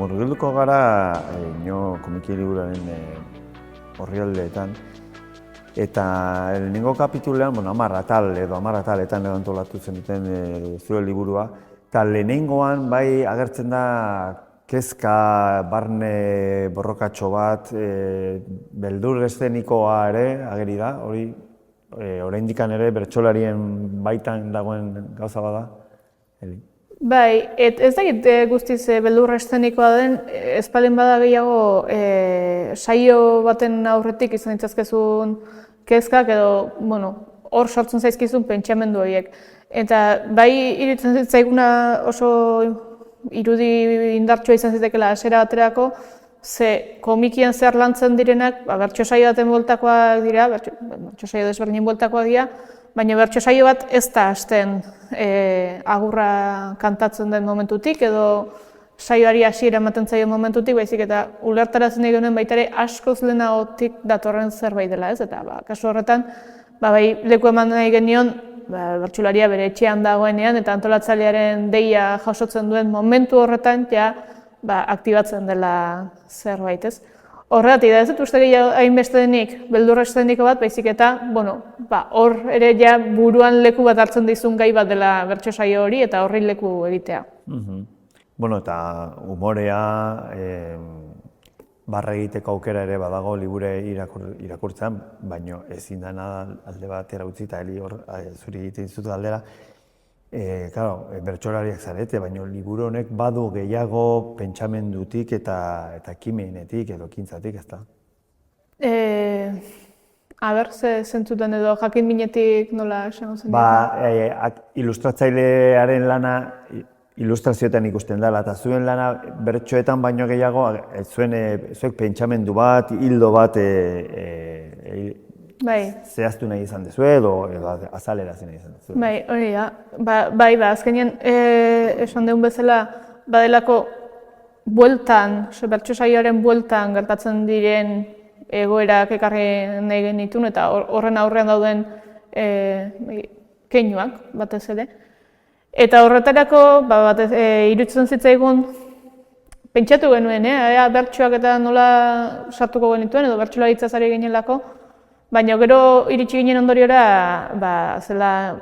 murgilduko gara komiki liburuaren orrialdeetan. Eta lehenengo kapitulean, 10 ataletan antolatu zenuten zure liburua. Eta lehenengoan bai agertzen da kezka, barne borrokatxo bat, beldur eszenikoa ere ageri da, hori oraindikan ere bertsolarien baitan dagoen gauza bada. Eli. Bai, ez dakit guztiz beldur eszenikoa den, espalin bada gehiago saio baten aurretik izan ditzazkezun kezkak edo, hor sortzen zaizkizun pentsamendu horiek. Eta bai iruditzen zitzaiguna oso irudi indartsua izan zitekela hasiera baterako, ze komikian zehar lantzen direnak, bertso saio baten bueltakoak dira, bertso saio desberdinen bueltakoak dira, baina bertso saio bat ez da hasten agurra kantatzen den momentutik edo saioari hasiera ematen zaio momentutik, baizik eta ulertarazen egonen baita ere askoz lehenagotik datorren zerbait dela, ez? Eta kasu horretan, bai leku eman nahi genion, bertsolaria bere etxean dagoenean eta antolatzailearen deia jasotzen duen momentu horretan ja aktibatzen dela zerbait, ez? Horregatik da ez dut uste gehiago hainbeste denik beldur eszeniko bat, baizik eta, hor ere ja buruan leku bat hartzen dizun gai bat dela bertso saio hori eta horri leku egitea. Eta umorea, barra egiteko aukera ere badago libure irakurtzen, baina ezin dena alde batera utzi eta heli hor zuri egiten zut galdera. Bertsolariak zarete, baina liburu honek badu gehiago pentsamendutik eta ekimenetik edo ekintzatik, ez da? Ze zentzutan edo jakin minetik nola esango zen dira? Ilustratzailearen lana ilustrazioetan ikusten dela, eta zuen lana bertsoetan baino gehiago zuek pentsamendu bat, hildo bat zehaztu nahi izan dezu edo azalerazi nahi izan dezu. Bai, hori da. Azkenean esan deun bezala badelako bueltan, bertso saioaren bueltan gertatzen diren egoerak ekarri nahi genitun eta horren aurrean dauden keinuak batez ere. Eta horretarako iruditzen zitzaigun pentsatu genuen, bertsoak eta nola sartuko genituen edo bertsolaritzaz ari ginelako, baina gero iritsi ginen ondoriora zela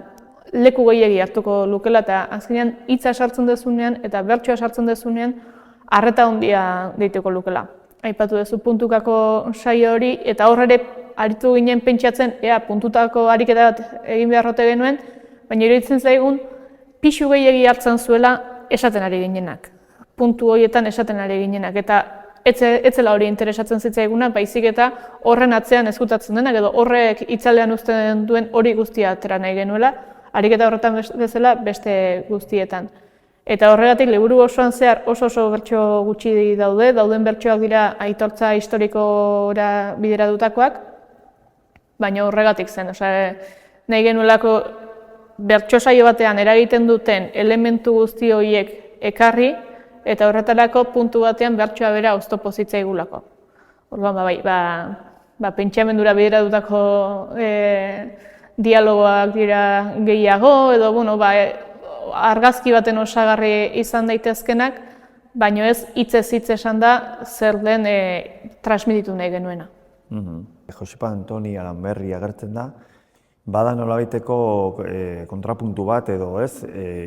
leku gehiegi hartuko lukela eta azkenean hitza sartzen dezunean eta bertsoa sartzen dezunean arreta handia deituko lukela. Aipatu duzu puntukako saio hori eta hor ere aritu ginen pentsatzen puntutako ariketa bat egin beharrote genuen, baina iruditzen zaigun pixu gehiegi hartzen zuela esaten ari ginenak. Puntu horietan esaten ari ginenak eta etzela hori interesatzen zitzaiguna, baizik eta horren atzean ezkutatzen denak edo horrek itzalean uzten duen hori guztia atera nahi genuela, ariketa horretan bezala beste guztietan. Eta horregatik liburu osoan zehar oso bertso gutxi dauden bertsoak dira aitortza historikora bideratutakoak, baina horregatik zen, nahi genuelako bertso saio batean eragiten duten elementu guzti horiek ekarri, eta horretarako puntu batean bertsoa bera oztopo zitzaigulako. Orduan, pentsamendura bideratutako dialogoak dira gehiago, edo argazki baten osagarri izan daitezkenak, baina ez hitzez hitz esan da zer den transmititu nahi genuena. Josepa Antoni Aranberri agertzen da, bada nolabaiteko kontrapuntu bat edo ez,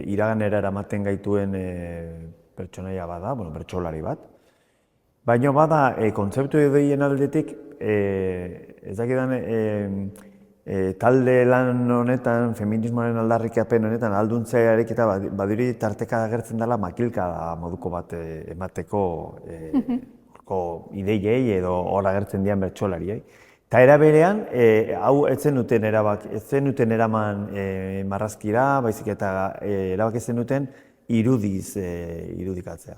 iraganera eramaten gaituen pertsonaia bada, bertsolari bat. Baina bada, kontzeptu edoien aldetik, ez dakidan, talde lan honetan, feminismoaren aldarrikapen honetan, alduntzearik eta badiri tarteka agertzen dela makilka moduko bat emateko ideiei edo hor agertzen dian bertsolariei. Eta era berean, hau ez zenuten eraman marrazkira, baizik eta erabak ez zenuten irudikatzea.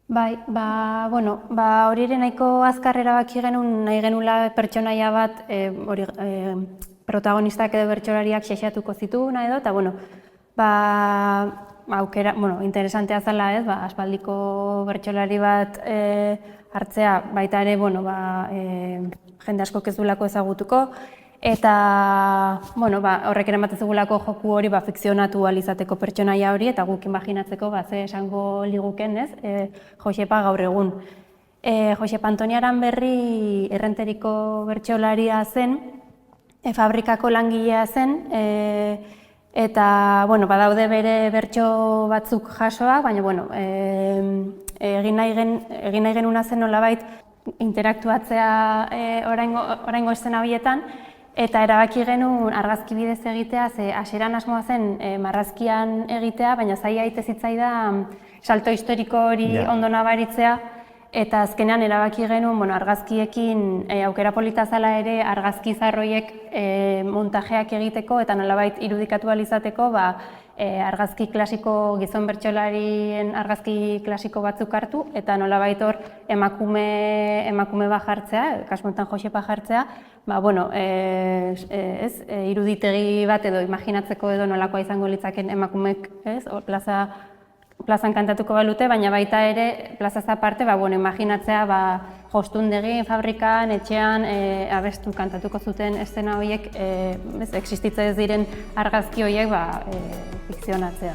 Bai, hori ere nahiko azkar erabaki genuen nahi genula pertsonaia bat protagonistak edo bertsolariak xexatuko zituna edo, eta aukera, interesantea zela ez, aspaldiko bertsolari bat hartzea baita ere, jende askok ez duelako ezagutuko, Eta, bueno, horrek ere ematen zigulako joku hori fikzionatu alizateko pertsonaia hori, eta guk imaginatzeko ze esango liguken, ez, Josepa gaur egun. Josepa Antonia Aranberri errenteriko bertsolaria zen, fabrikako langilea zen, eta, bueno, badaude bere bertso batzuk jasoak, baina, bueno, egin nahi genuna zen nolabait interaktuatzea oraingo eszena horietan, eta erabaki genuen argazki bidez egitea, ze hasieran asmoa zen marrazkian egitea, baina zaila aite zitzaidan salto historiko hori ondo nabaritzea, eta azkenean erabaki genuen argazkiekin aukera polita zela ere argazki zarroiek montajeak egiteko eta nolabait irudikatu ahal izateko argazki klasiko, gizon bertsolarien argazki klasiko batzuk hartu eta nolabait hor emakume bat jartzea, kasu honetan Josepa jartzea, iruditegi bat edo imaginatzeko edo nolakoa izango litzaken emakumek, plazan kantatuko balute, baina baita ere plazaz aparte, imaginatzea jostundegi, fabrikan, etxean, abestu kantatuko zuten eszena horiek, existitza ez diren argazki horiek fikzionatzea.